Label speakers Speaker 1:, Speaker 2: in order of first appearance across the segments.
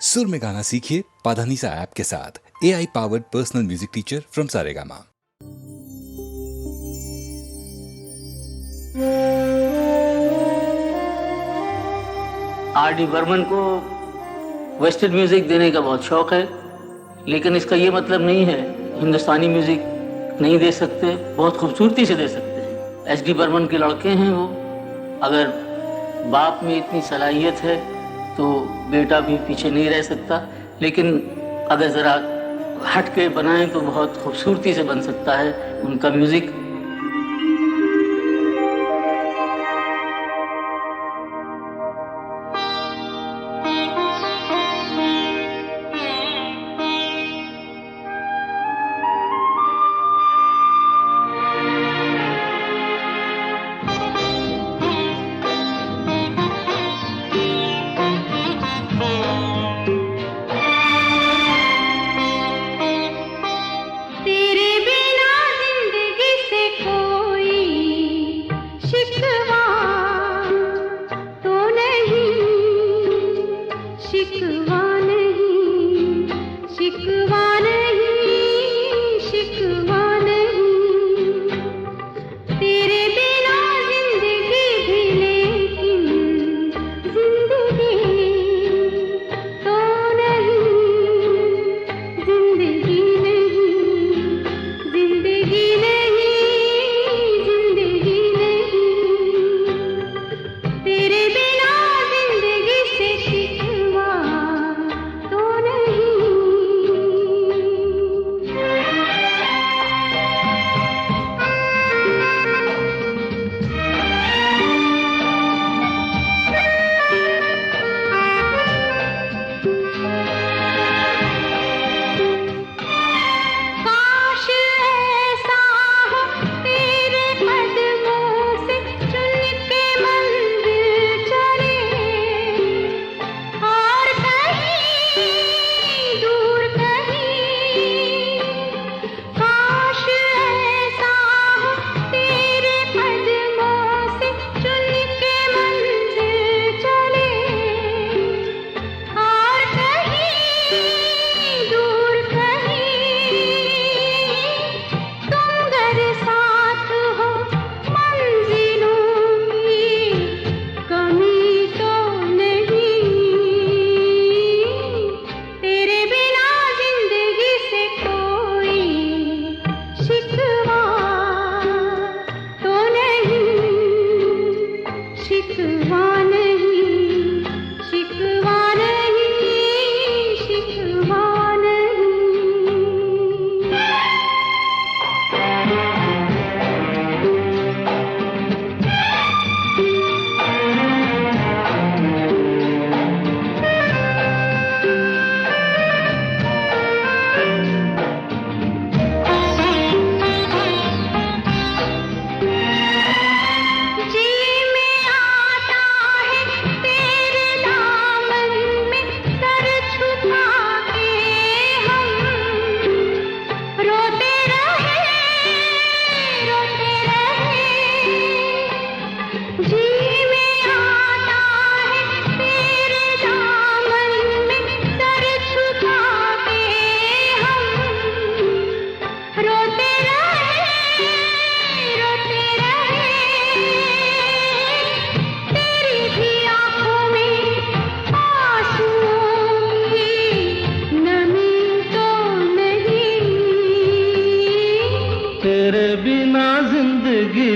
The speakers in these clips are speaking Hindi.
Speaker 1: सुर में गाना सीखिए पाधानीसा ऐप के साथ। AI powered personal music teacher from Saregama.
Speaker 2: R.D. Burman को वेस्टर्न म्यूजिक देने का बहुत शौक है, लेकिन इसका ये मतलब नहीं है हिंदुस्तानी म्यूजिक नहीं दे सकते, बहुत खूबसूरती से दे सकते हैं। S.D. बर्मन के लड़के हैं वो। अगर बाप में इतनी सलाहियत है तो बेटा भी पीछे नहीं रह सकता, लेकिन अगर ज़रा हट के बनाएं तो बहुत खूबसूरती से बन सकता है उनका म्यूज़िक।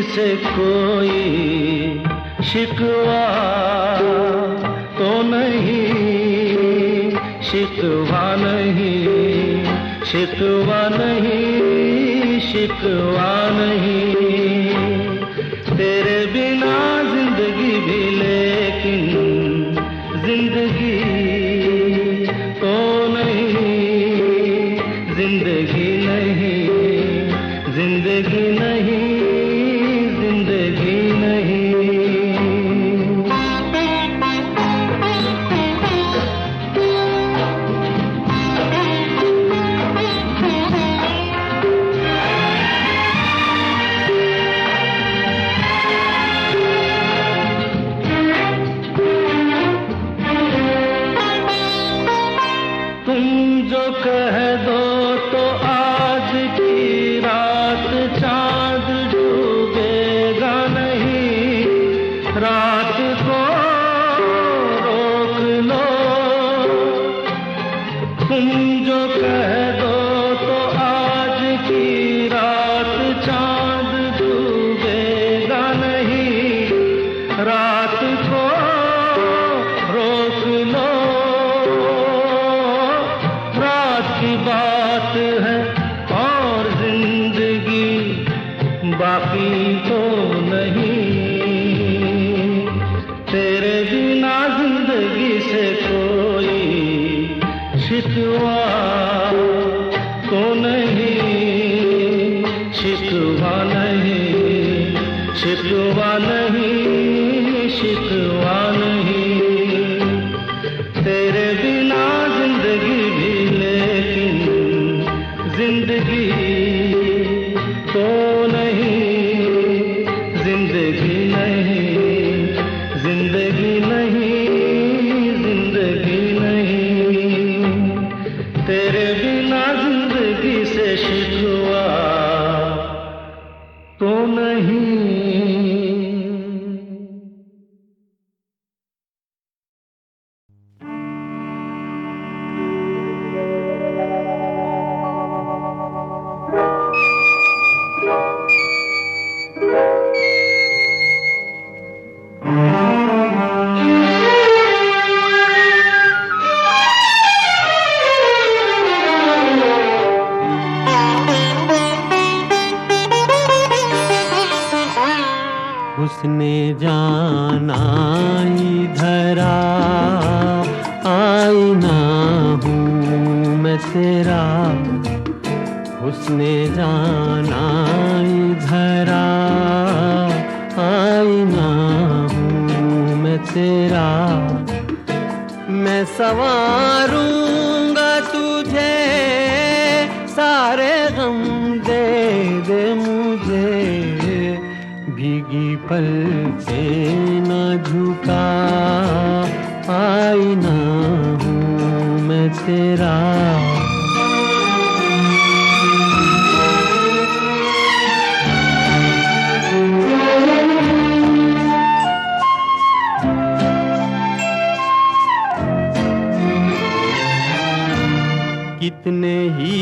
Speaker 3: से कोई शिकवा तो नहीं, शिकवा नहीं, शिकवा नहीं, शिकवा नहीं। तेरे बिना जिंदगी भी लेकिन जिंदगी तो नहीं, जिंदगी नहीं, जिंदगी नहीं, जिंदगी नहीं। तुम जो कह दो तो आज की रात चांद डूबेगा नहीं, रात को रोक लो। तुम जो कह दो तो आज की रात चांद डूबेगा नहीं, रात को रोक लो। रात की बात है और जिंदगी बाकी तो नहीं। तेरे बिना जिंदगी से कोई शिकवा तो नहीं, शिकवा नहीं, शिकवा नहीं, शिकवा नहीं। तेरे बिना जिंदगी भी लेकिन जिंदगी तो नहीं, जिंदगी नहीं, जिंदगी नहीं, जिंदगी नहीं। तेरे बिना जिंदगी से शिकवा तो नहीं।
Speaker 4: उसने जाना इधर आईना हूँ मैं तेरा, उसने जाना इधर आईना हूँ मैं तेरा। मैं संवारूंगा तुझे, सारे गम दे दे मुझे, भीगी पलकें न झुका, आईना हूँ मैं तेरा। कितने ही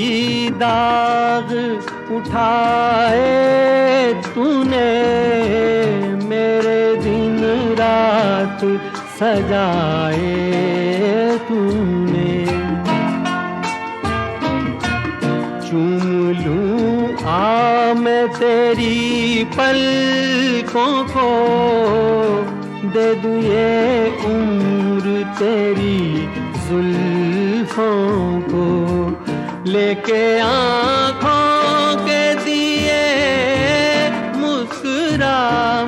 Speaker 4: दाग उठाए तूने, मेरे दिन रात सजाए तूने। चूम लूं आ मैं तेरी पलकों को, दे दूं ये उम्र तेरी जुल्फों को, लेके आँखों के दिए मुस्कुरा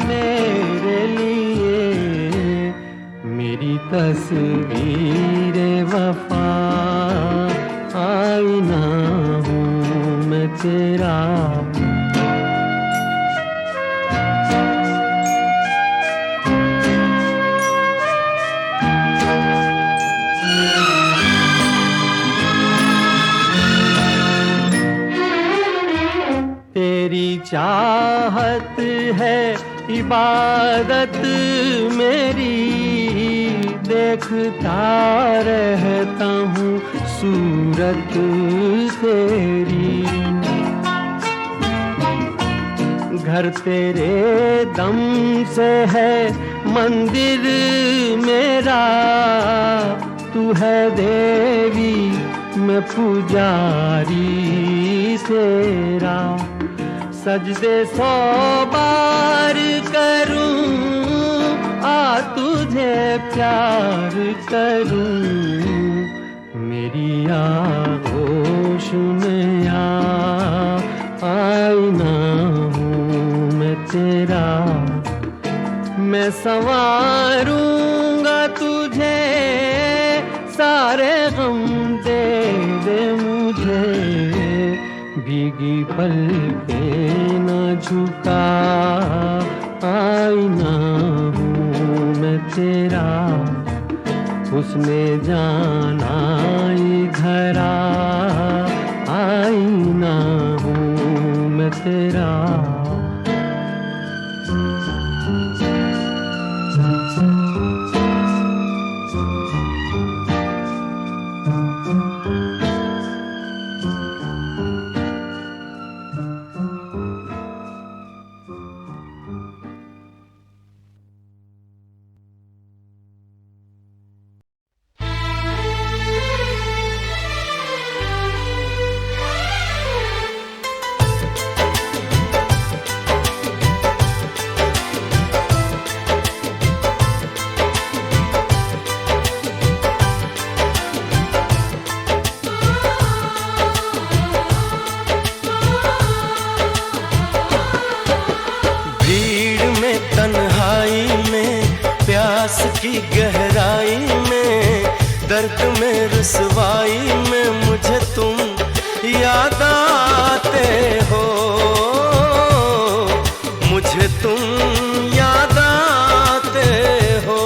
Speaker 4: मेरे लिए। मेरी तस्वीर वफा, आईना हूँ मैं तेरा। तेरी चाहत है इबादत मेरी, देखता रहता हूँ सूरत तेरी। घर तेरे दम से है मंदिर मेरा, तू है देवी मैं पुजारी तेरा। सजदे 100 बार करूं, आ तुझे प्यार करूं। मेरी आगोश में आईना हूँ मैं तेरा। मैं संवारूंगा तुझे, सारे गम दे दे मुझे, भीगी पलकें न झुका, आईना हूँ मैं तेरा। उसने जाना इधर
Speaker 3: दर्द में रुसवाई में मुझे तुम याद आते हो, मुझे तुम याद आते हो।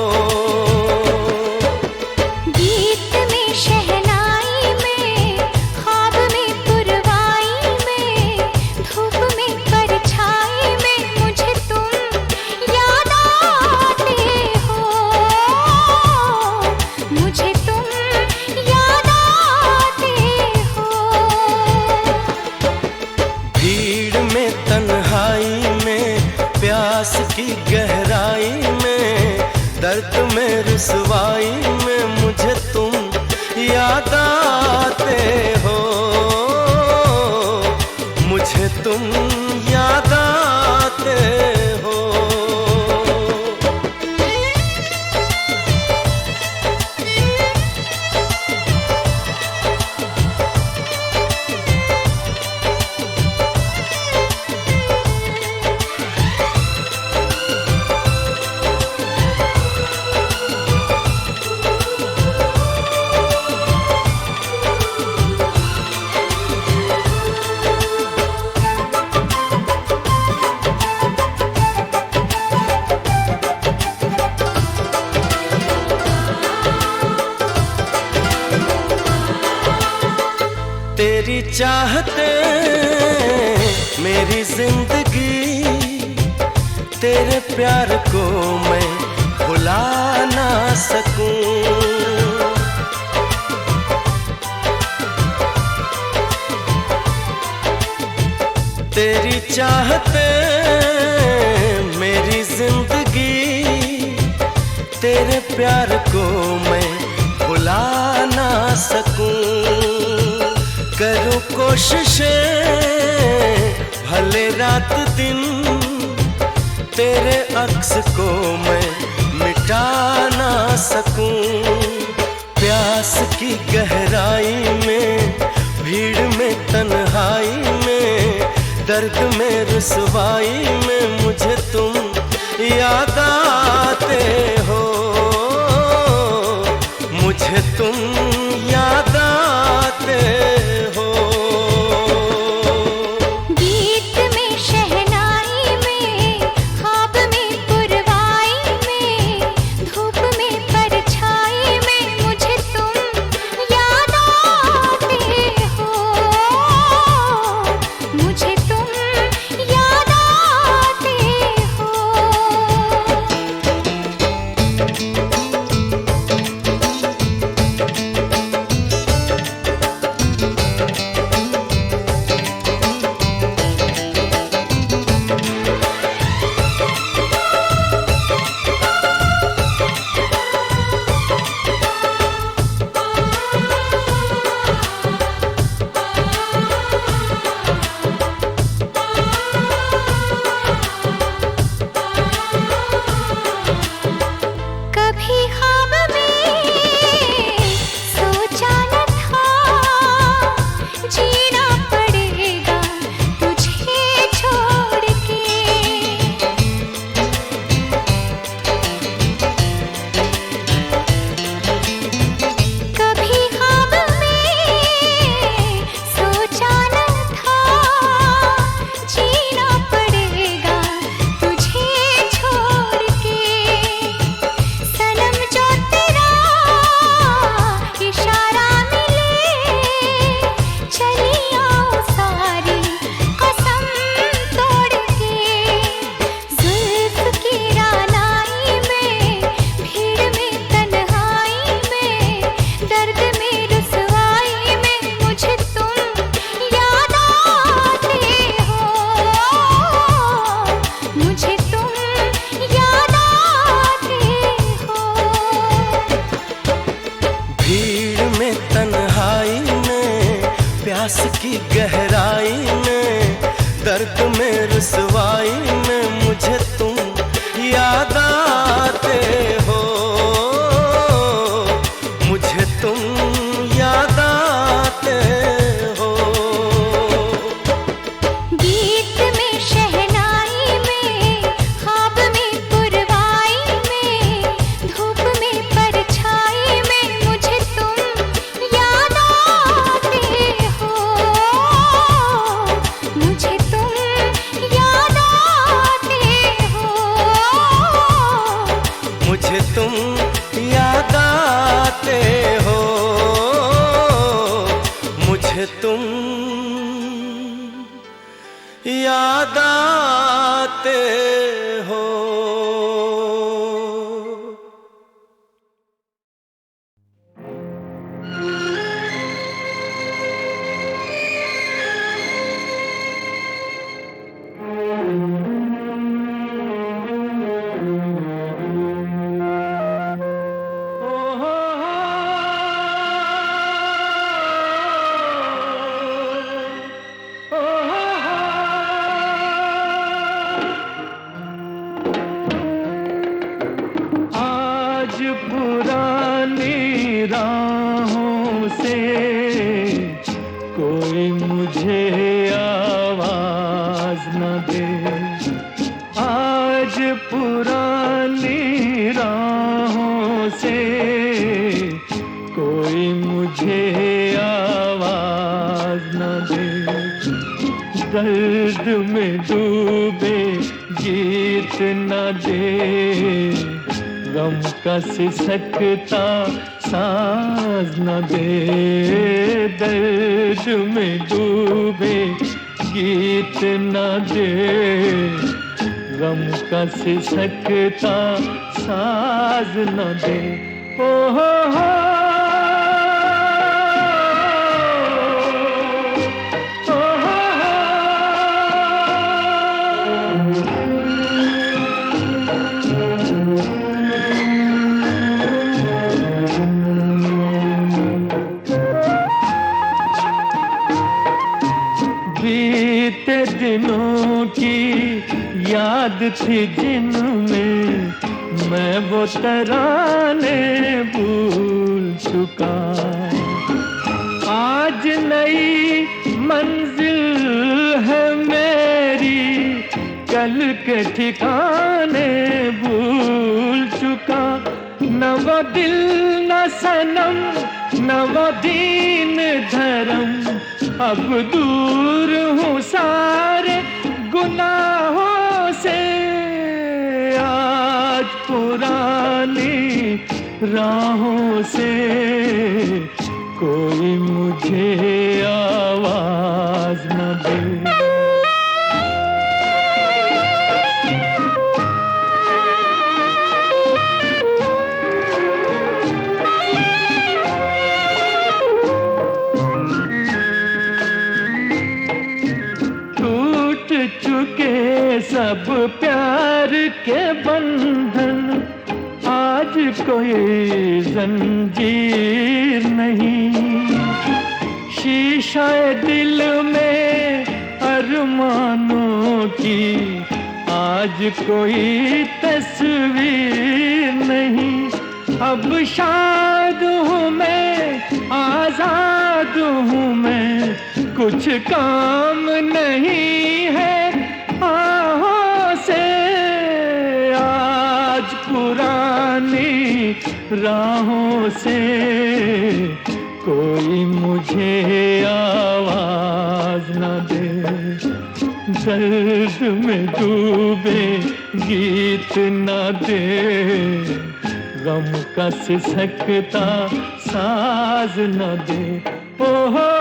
Speaker 5: गीत में शहनाई में, ख्वाब में पुरवाई में, धूप में परछाई में मुझे तुम याद आते हो, मुझे तुम याद आते हो।
Speaker 3: भीड़ में तन्हाई में, प्यास की गहराई में, दर्द में रुसवाई में मुझे तुम याद आते हो, मुझे तुम याद आते हो। तेरी चाहते मेरी जिंदगी, तेरे प्यार को मैं भुला ना सकूं। तेरी चाहते मेरी जिंदगी, तेरे प्यार को मैं भुला ना सकूं। करूं कोशिशें भले रात दिन, तेरे अक्स को मैं मिटा ना सकूं। प्यास की गहराई में, भीड़ में तन्हाई में, दर्द में रुसवाई में मुझे तुम याद आते हो, मुझे तुम याद आते हो।
Speaker 5: गीत में शहनाई में, ख्वाब में पुरवाई में, धूप में परछाई में मुझे तुम याद आते हो, मुझे तुम याद आते हो। कभी ख्वाब में सोचा न था, जीना पड़ेगा तुझे छोड़ के। कभी ख्वाब में सोचा न था, जीना पड़ेगा तुझे छोड़ के। सनम जो तेरा इशारा मिले, चली आओ सारी कसम तोड़ के। जुल्फ की रानाई में, भीड़ में तन्हाई में, दर्द में रुसवाई में मुझे तुम याद आते हो, मुझे तुम याद आते हो।
Speaker 3: भीड़ में तन्हाई में, प्यास की गहराई में, दर्द में रुसवाई में मुझे तुम याद आते हो, मुझे तुम याद आते हो।
Speaker 5: गीत में शहनाई में, ख्वाब में पुरवाई में, धूप में परछाई में मुझे तुम
Speaker 3: मुझे तुम याद आते हो।
Speaker 4: आज पुरानी राहों से कोई मुझे आवाज न दे। आज पुरानी राहों से कोई मुझे आवाज न दे। दर्द में डूबे गीत न दे। गम का सिसकता साज न दे। दर्द में डूबे गीत न दे। गम का सिसकता साज न दे। ओ हो बीते दिनों की याद थी जिनमें मैं वो तराने भूल चुका। आज नई मंजिल है मेरी, कल के ठिकाने भूल चुका। न वो दिल न सनम न वो दीन धर्म, अब दूर हूँ सारे गुनाहों से। आज पुरानी राहों से कोई मुझे आवाज न दे। चुके सब प्यार के बंधन, आज कोई जंजीर नहीं। शीशाए दिल में अरमानों की आज कोई तस्वीर नहीं। अब शाद हूँ मैं, आजाद हूँ मैं, कुछ काम नहीं है आहों से। आज पुरानी राहों से कोई मुझे आवाज न दे। दर्द में डूबे गीत न दे। गम का सिसकता साज न दे। ओ हो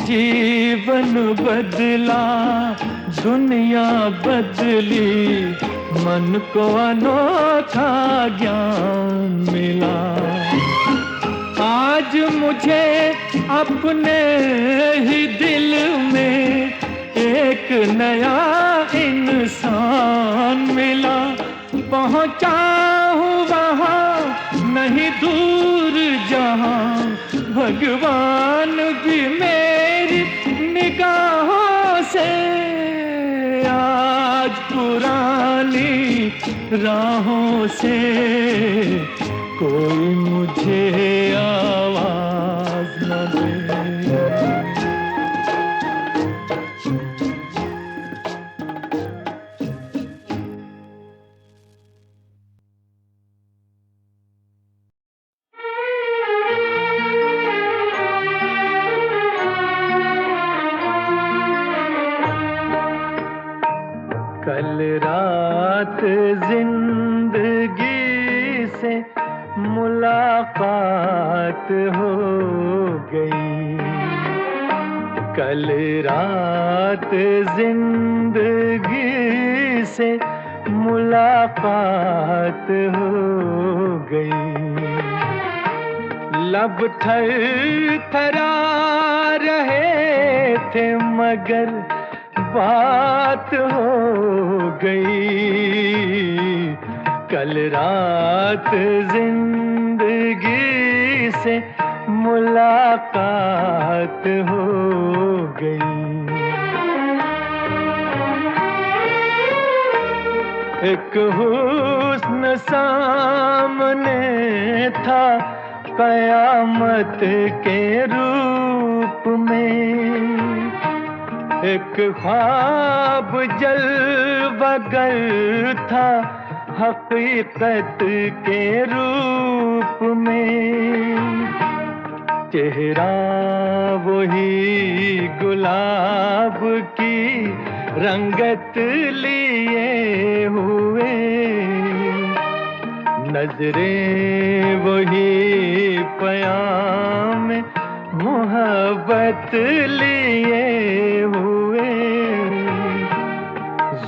Speaker 4: जीवन बदला दुनिया बदली, मन को अनोखा ज्ञान मिला। आज मुझे अपने ही दिल में एक नया इंसान मिला। पहुंचा हूँ वहाँ नहीं दूर जहाँ, भगवान भी मेरी निगाहों से। आज पुरानी राहों से कोई मुझे आवाज न दे। रात जिंदगी से मुलाकात हो गई, कल रात जिंदगी से मुलाकात हो गई। लब थर थरा रहे थे मगर बात हो गई, कल रात जिंदगी से मुलाकात हो गई। एक हुस्न सामने था कयामत के रूप में, एक ख्वाब जलवगर था हकीकत के रूप में। चेहरा वही गुलाब की रंगत लिए हुए, नजरें वही पयाम मोहब्बत लिए हुए,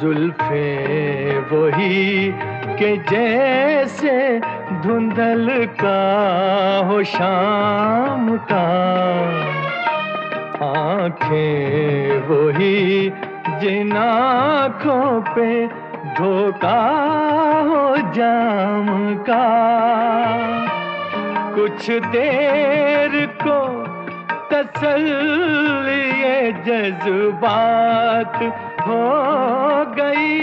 Speaker 4: जुल्फे वही के जैसे धुंधल का हो शाम का, आंखें वही जिन आँखों पे धोखा हो जाम का। कुछ देर को तसल्ली ये जज्बात हो गई,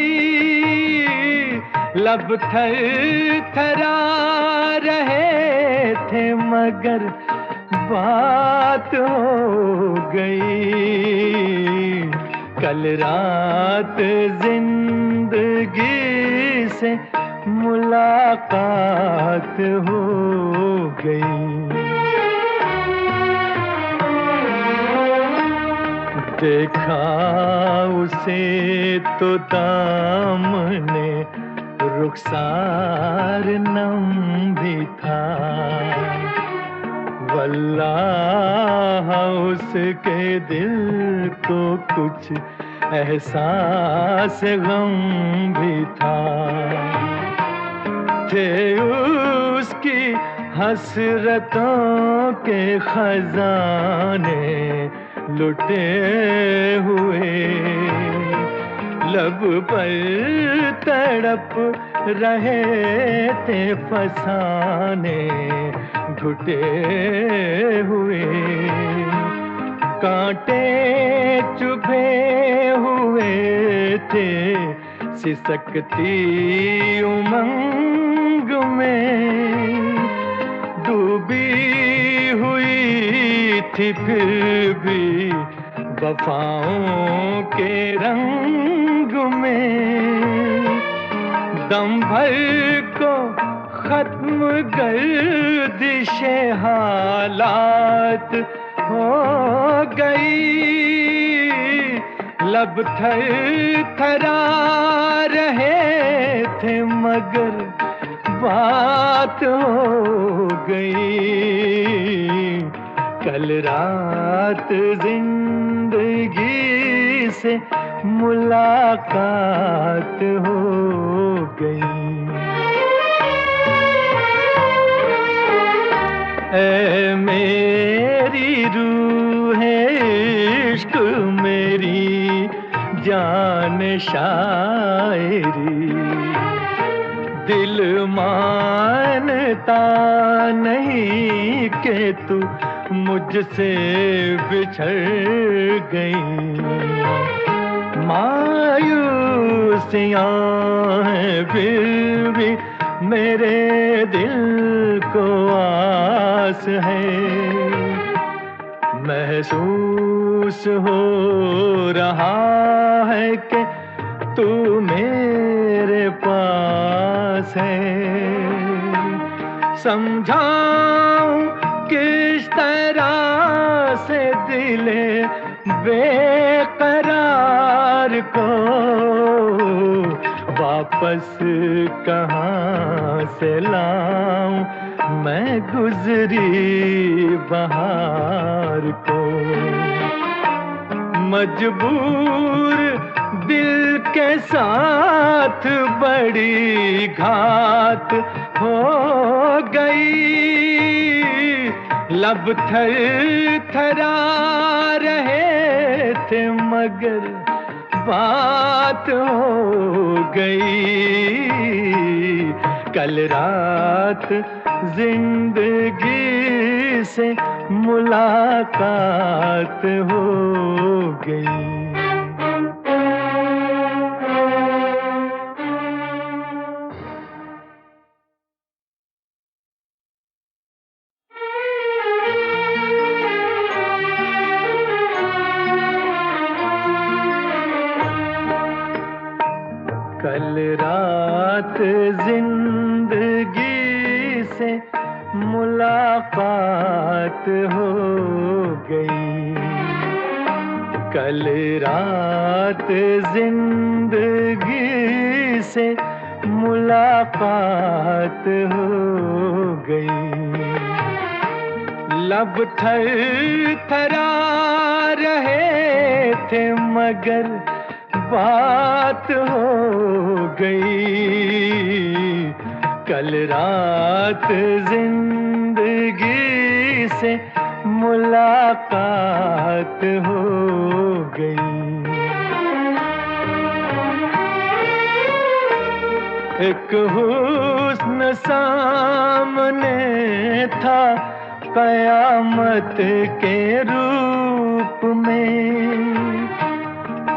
Speaker 4: लब थर थरा रहे थे मगर बात हो गई, कल रात जिंदगी से मुलाकात हो गई। देखा उसे तो दामने रुखसार नम भी था, वल्लाह उसके दिल को कुछ एहसास गम भी था। थे उसकी हसरतों के खजाने लुटे हुए, लब पर तड़प रहे थे फसाने घुटे हुए, कांटे चुभे हुए थे सिसकती उमंग में, डूबी हुई थी फिर भी वफाओं के रंग में, दम भर को खत्म गर्दिशे हालात हो गई, लब थर थरा रहे थे मगर बात हो गई, कल रात जिंदगी से मुलाकात हो गई। ऐ मेरी रूह इश्क मेरी जान शायरी, दिल मानता नहीं कि तू मुझसे बिछड़ गई, मायूसियाँ हैं फिर भी मेरे दिल को आस है, महसूस हो रहा है कि तू मेरे पास है, समझाऊं किस तरह से दिले बेकरार को, वापस कहाँ से लाऊं मैं गुजरी बहार को। मजबूर दिल के साथ बड़ी घात हो गई। लब थर थरा रहे थे मगर बात हो गई। कल रात जिंदगी से मुलाकात हो गई। कल रात जिंदगी से मुलाकात हो गई। कल रात जिंदगी से मुलाकात हो गई। लब थर थरा रहे थे मगर बात हो गई। कल रात जिंदगी से मुलाकात हो गई। एक हुस्न सामने था कयामत के रूप में।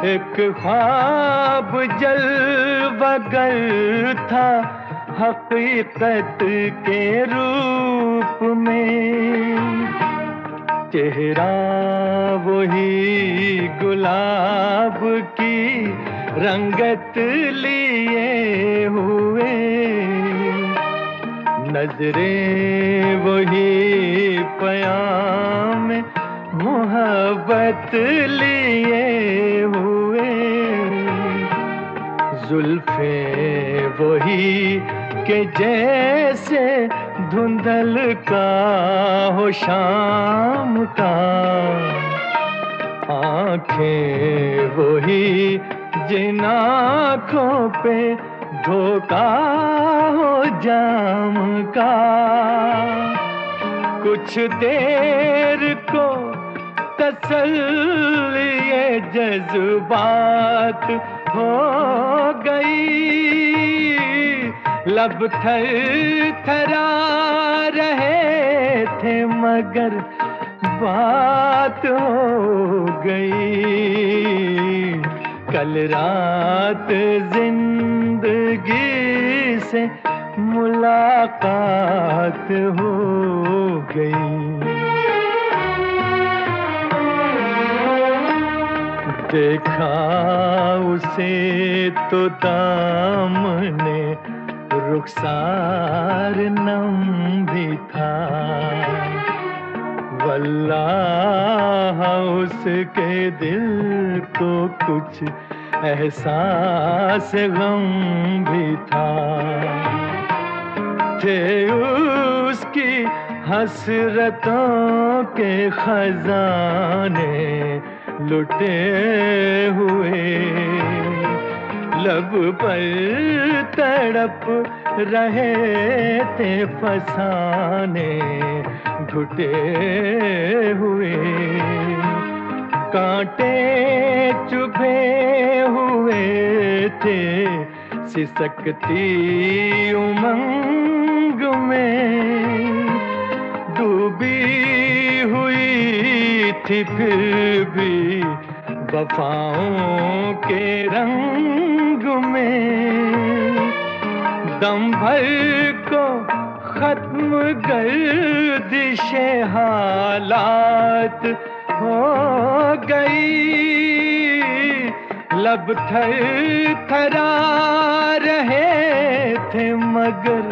Speaker 4: एक ख्वाब जलवगर था हकीकत के रूप में। चेहरा वही गुलाब की रंगत लिए हुए। नजरें वही पयाम मोहब्बत लिए हुए। जुल्फे वही के जैसे धुंधल का हो शाम का। आंखें वही जिन आँखों पे धोखा हो जाम का। कुछ देर को तसल्ली ये जज्बात हो गई। लब थर थरा रहे थे मगर बात हो गई। कल रात जिंदगी से मुलाकात हो गई। देखा उसे तो दामने रुखसार नम भी था। वल्लाह उसके दिल को कुछ एहसास गम भी था। थे उसकी हसरतों के खजाने लुटे हुए। लब पर तड़प रहे थे फसाने घुटे हुए। कांटे चुभे हुए थे सिसकती उमंग में। डूबी हुई थी फिर भी वफाओं के रंग में। दम भर को खत्म गर्दिशे हालात हो गई। लब थर थरा रहे थे मगर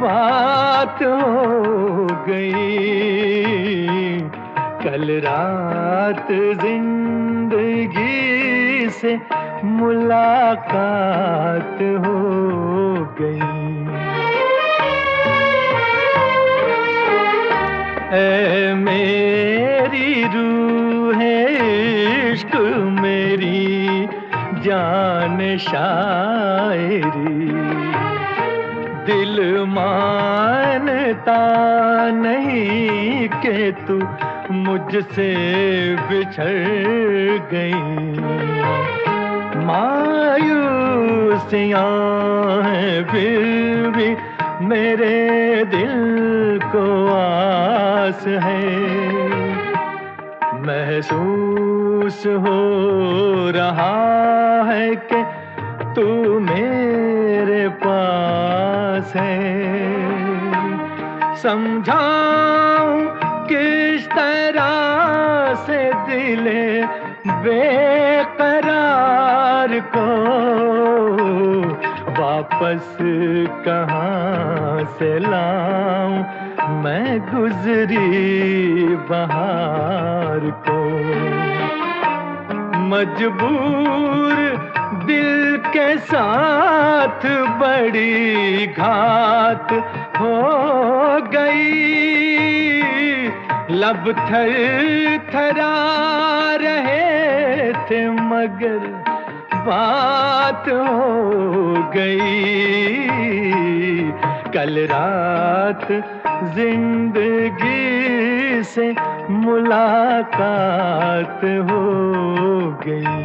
Speaker 4: बात हो गई। कल रात जिंदगी से मुलाकात हो गई। ऐ मेरी रूह इश्क मेरी जान शायरी, दिल मानता नहीं कि तू मुझसे बिछड़ गई। मायूसियाँ हैं फिर भी मेरे दिल को आस है, महसूस हो रहा है कि तू मेरे पास है। समझाऊं किस तरह से दिले बेकरार को, वापस कहाँ से लाऊं मैं गुजरी बहार को। मजबूर दिल के साथ बड़ी घात हो गई, लब थर थरा रहे थे मगर बात हो गई। कल रात जिंदगी से मुलाकात हो गई।